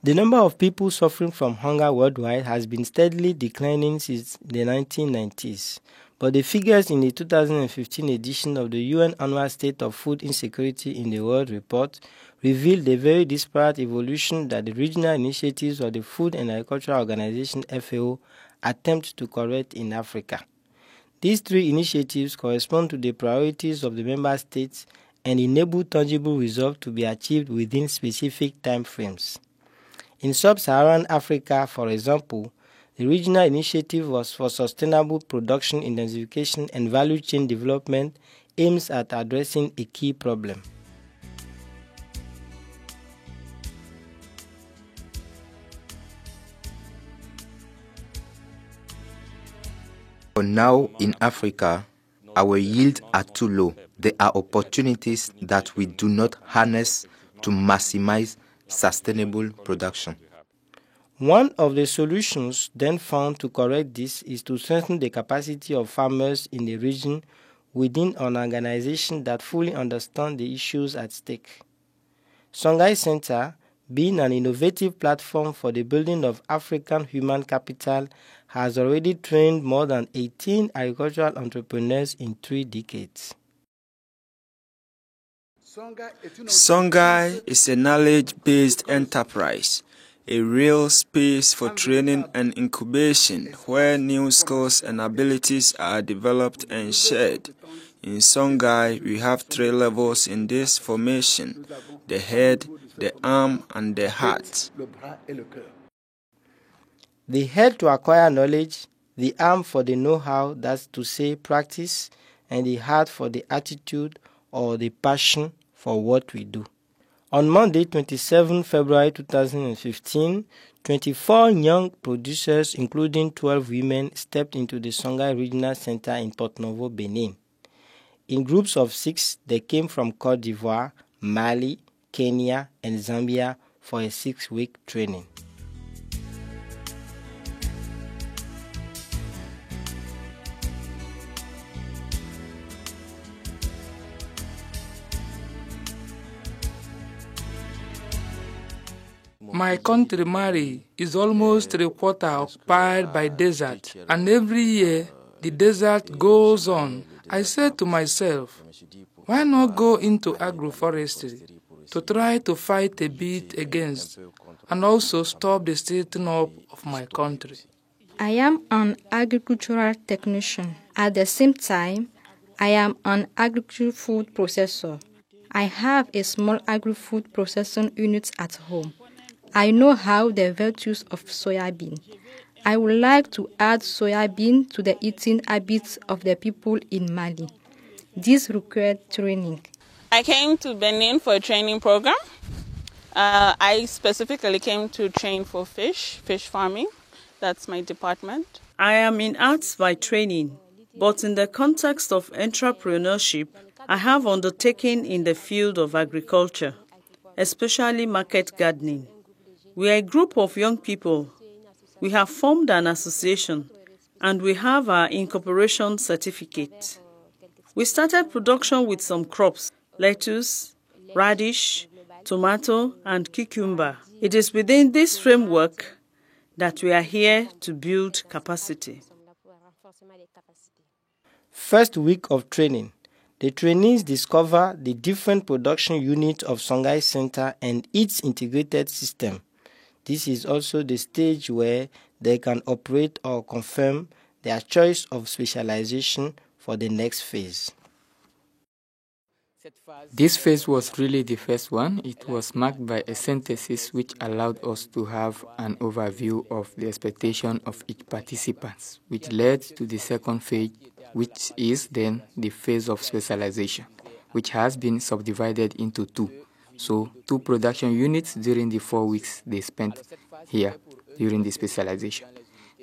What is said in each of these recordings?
The number of people suffering from hunger worldwide has been steadily declining since the 1990s, but the figures in the 2015 edition of the UN Annual State of Food Insecurity in the World report revealed the very disparate evolution that the regional initiatives of the Food and Agricultural Organization FAO attempt to correct in Africa. These three initiatives correspond to the priorities of the member states and enable tangible results to be achieved within specific time frames. In sub-Saharan Africa, for example, the regional initiative was for sustainable production intensification and value chain development aims at addressing a key problem. For now in Africa, our yields are too low. There are opportunities that we do not harness to maximize sustainable production. One of the solutions then found to correct this is to strengthen the capacity of farmers in the region within an organization that fully understands the issues at stake. Songhaï Center, being an innovative platform for the building of African human capital, has already trained more than 18 agricultural entrepreneurs in 3 decades. Songhaï is a knowledge-based enterprise, a real space for training and incubation where new skills and abilities are developed and shared. In Songhaï, we have 3 levels in this formation: the head, the arm, and the heart. The head to acquire knowledge, the arm for the know-how, that's to say practice, and the heart for the attitude or the passion for what we do. On Monday, 27 February 2015, 24 young producers, including 12 women, stepped into the Songhaï Regional Center in Porto-Novo, Benin. In groups of 6, they came from Côte d'Ivoire, Mali, Kenya, and Zambia for a 6-week training. My country, Mali, is almost 3/4 occupied by desert, and every year the desert goes on. I said to myself, why not go into agroforestry to try to fight a bit against and also stop the stilting up of my country? I am an agricultural technician. At the same time, I am an agricultural food processor. I have a small agri-food processing unit at home. I know how the virtues of soybean. I would like to add soybean to the eating habits of the people in Mali. This required training. I came to Benin for a training program. I specifically came to train for fish farming. That's my department. I am in arts by training, but in the context of entrepreneurship, I have undertaken in the field of agriculture, especially market gardening. We are a group of young people. We have formed an association and we have our incorporation certificate. We started production with some crops: lettuce, radish, tomato, and cucumber. It is within this framework that we are here to build capacity. First week of training, the trainees discover the different production units of Songhaï Center and its integrated system. This is also the stage where they can operate or confirm their choice of specialization for the next phase. This phase was really the first one. It was marked by a synthesis which allowed us to have an overview of the expectation of each participant, which led to the second phase, which is then the phase of specialization, which has been subdivided into 2. So 2 production units during the 4 weeks they spent here during the specialization.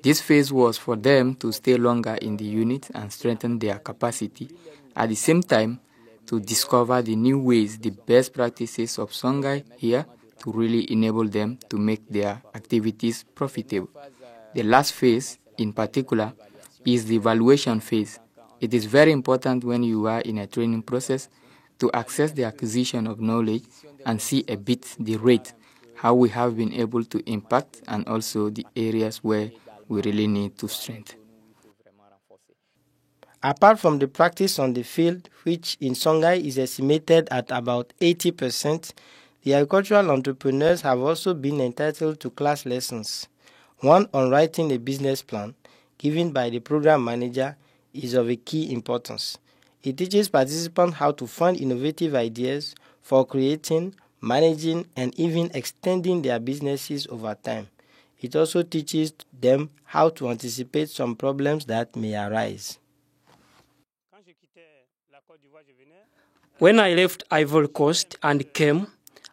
This phase was for them to stay longer in the unit and strengthen their capacity, at the same time to discover the new ways, the best practices of Songhaï here to really enable them to make their activities profitable. The last phase in particular is the evaluation phase. It is very important when you are in a training process to access the acquisition of knowledge and see a bit the rate, how we have been able to impact, and also the areas where we really need to strengthen. Apart from the practice on the field, which in Songhaï is estimated at about 80%, the agricultural entrepreneurs have also been entitled to class lessons. One on writing a business plan, given by the program manager, is of a key importance. It teaches participants how to fund innovative ideas for creating, managing, and even extending their businesses over time. It also teaches them how to anticipate some problems that may arise. When I left Ivory Coast and came,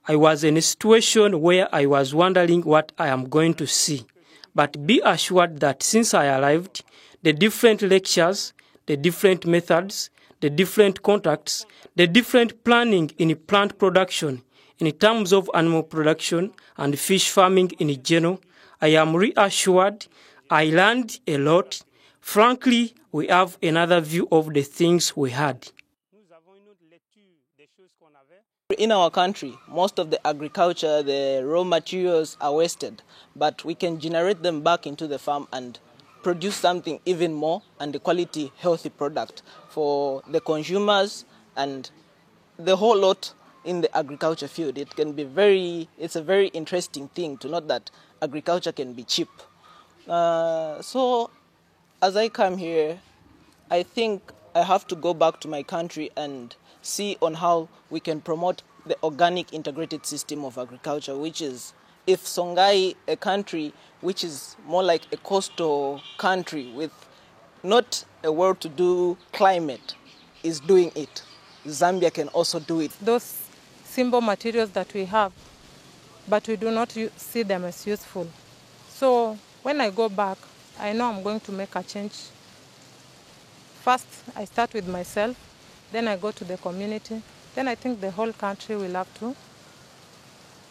I was in a situation where I was wondering what I am going to see. But be assured that since I arrived, the different lectures, the different methods, the different contacts, the different planning in plant production, in terms of animal production and fish farming in general, I am reassured. I learned a lot. Frankly, we have another view of the things we had. In our country, most of the agriculture, the raw materials are wasted, but we can generate them back into the farm and produce something even more and a quality, healthy product for the consumers and the whole lot in the agriculture field. It's a very interesting thing to note that agriculture can be cheap. So as I come here, I think I have to go back to my country and see on how we can promote the organic integrated system of agriculture, which is, if Songhaï, a country which is more like a coastal country with not a well-to-do climate, is doing it, Zambia can also do it. Those simple materials that we have, but we do not see them as useful. So when I go back, I know I'm going to make a change. First, I start with myself, then I go to the community, then I think the whole country will have to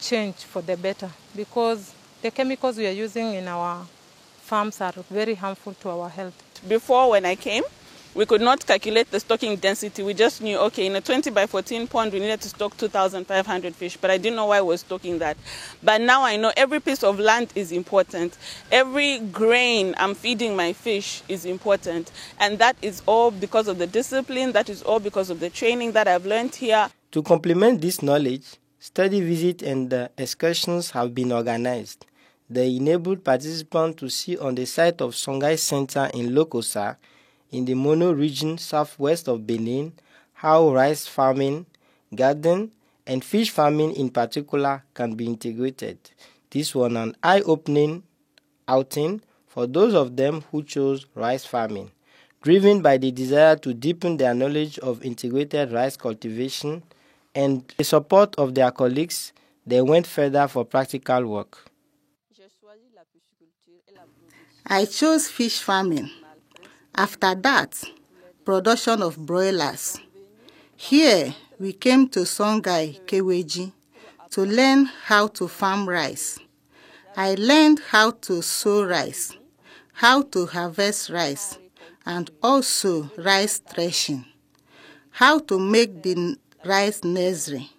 change for the better, because the chemicals we are using in our farms are very harmful to our health. Before, when I came, we could not calculate the stocking density. We just knew, okay, in a 20 by 14 pond, we needed to stock 2,500 fish, but I didn't know why we were stocking that. But now I know every piece of land is important. Every grain I'm feeding my fish is important. And that is all because of the discipline, that is all because of the training that I've learned here. To complement this knowledge, study visits and excursions have been organized. They enabled participants to see on the site of Songhaï Center in Lokossa, in the Mono region southwest of Benin, how rice farming, garden, and fish farming in particular can be integrated. This was an eye-opening outing for those of them who chose rice farming. Driven by the desire to deepen their knowledge of integrated rice cultivation and the support of their colleagues, they went further for practical work. I chose fish farming. After that, production of broilers. Here, we came to Songhaï, Keweji, to learn how to farm rice. I learned how to sow rice, how to harvest rice, and also rice threshing, how to make the rice nursery.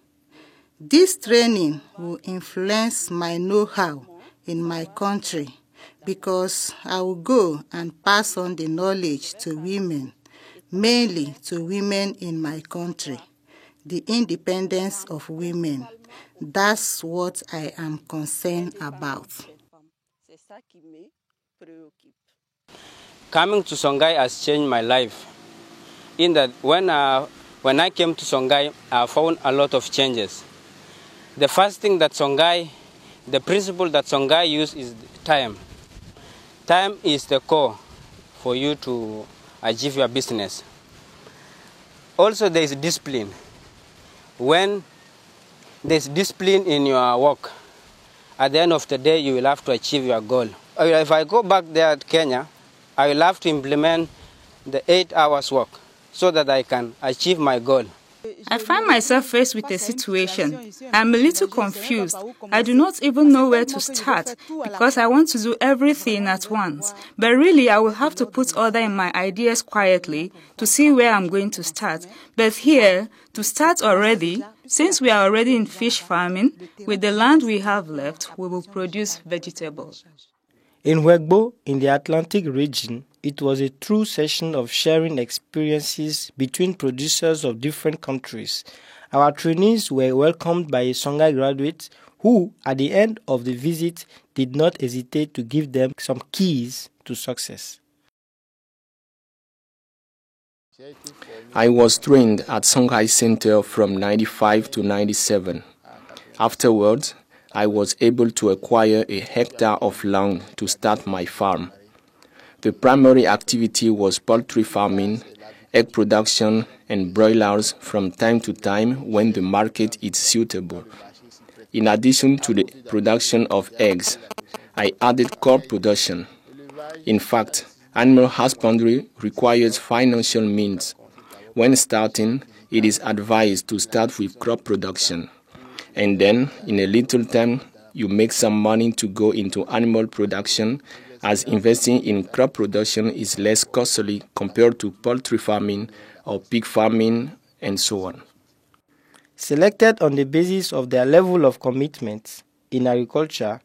This training will influence my know-how in my country, because I will go and pass on the knowledge to women, mainly to women in my country, the independence of women. That's what I am concerned about. Coming to Songhaï has changed my life. In that when I came to Songhaï, I found a lot of changes. The first thing that the principle that Songhaï uses is time. Time is the core for you to achieve your business. Also, there is discipline. When there's discipline in your work, at the end of the day, you will have to achieve your goal. If I go back there to Kenya, I will have to implement the 8 hours work so that I can achieve my goal. I find myself faced with a situation. I'm a little confused. I do not even know where to start because I want to do everything at once. But really, I will have to put order in my ideas quietly to see where I'm going to start. But here, to start already, since we are already in fish farming, with the land we have left, we will produce vegetables. In Wegbo, in the Atlantic region, it was a true session of sharing experiences between producers of different countries. Our trainees were welcomed by a Songhaï graduate who, at the end of the visit, did not hesitate to give them some keys to success. I was trained at Songhaï Center from 95 to 97. Afterwards, I was able to acquire a hectare of land to start my farm. The primary activity was poultry farming, egg production, and broilers from time to time when the market is suitable. In addition to the production of eggs, I added crop production. In fact, animal husbandry requires financial means. When starting, it is advised to start with crop production. And then, in a little time, you make some money to go into animal production, as investing in crop production is less costly compared to poultry farming or pig farming and so on. Selected on the basis of their level of commitment in agriculture,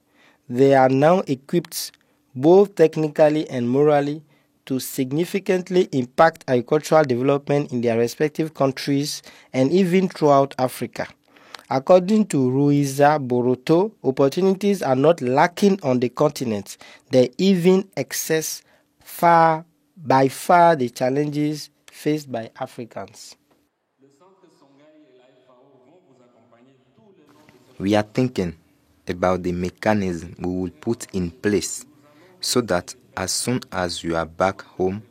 they are now equipped both technically and morally to significantly impact agricultural development in their respective countries and even throughout Africa. According to Ruiza Boroto, opportunities are not lacking on the continent. They even excess by far the challenges faced by Africans. We are thinking about the mechanism we will put in place so that as soon as you are back home,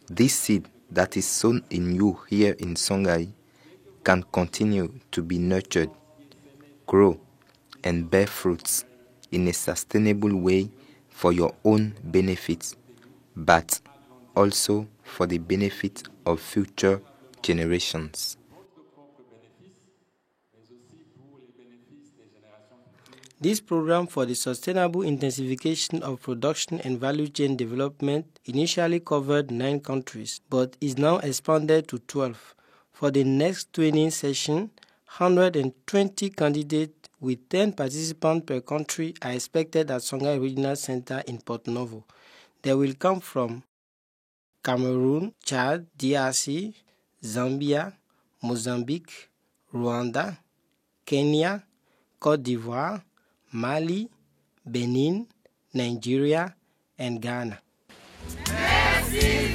this seed that is sown in you here in Songhaï can continue to be nurtured, grow, and bear fruits in a sustainable way for your own benefit, but also for the benefit of future generations. This program for the sustainable intensification of production and value chain development initially covered 9 countries, but is now expanded to 12. For the next training session, 120 candidates with 10 participants per country are expected at Songhaï Regional Center in Port Novo. They will come from Cameroon, Chad, DRC, Zambia, Mozambique, Rwanda, Kenya, Côte d'Ivoire, Mali, Benin, Nigeria, and Ghana. Merci,